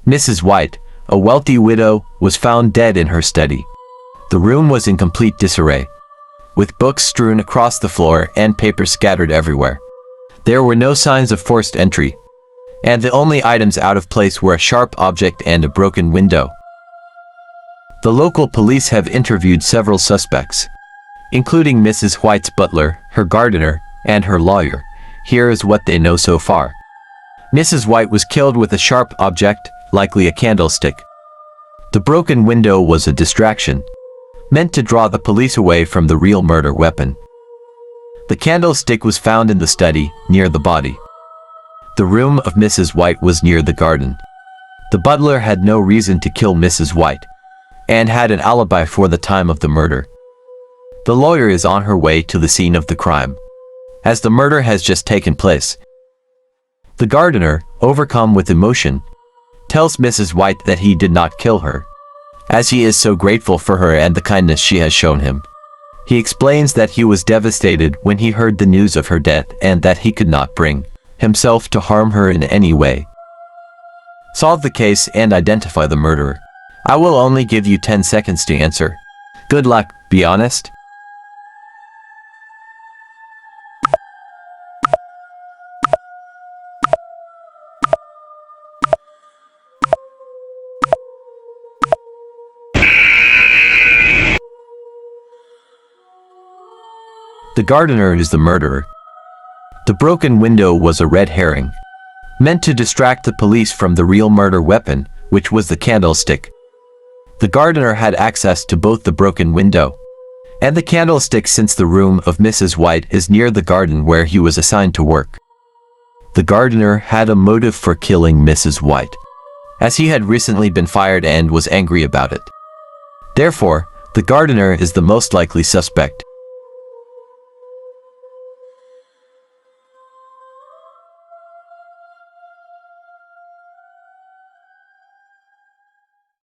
Mrs. White, a wealthy widow, was found dead in her study. The room was in complete disarray, with books strewn across the floor and papers scattered everywhere. There were no signs of forced entry, and the only items out of place were a sharp object and a broken window. The local police have interviewed several suspects, including Mrs. White's butler, her gardener, and her lawyer. Here is what they know so far. Mrs. White was killed with a sharp object, likely a candlestick. The broken window was a distraction, meant to draw the police away from the real murder weapon. The candlestick was found in the study, near the body. The room of Mrs. White was near the garden. The butler had no reason to kill Mrs. White, and had an alibi for the time of the murder. The lawyer is on her way to the scene of the crime, as the murder has just taken place. The gardener, overcome with emotion, tells Mrs. White that he did not kill her, as he is so grateful for her and the kindness she has shown him. He explains that he was devastated when he heard the news of her death and that he could not bring himself to harm her in any way. Solve the case and identify the murderer. I will only give you 10 seconds to answer. Good luck, be honest. The gardener is the murderer. The broken window was a red herring, meant to distract the police from the real murder weapon, which was the candlestick. The gardener had access to both the broken window and the candlestick since the room of Mrs. White is near the garden where he was assigned to work. The gardener had a motive for killing Mrs. White, as he had recently been fired and was angry about it. Therefore, the gardener is the most likely suspect.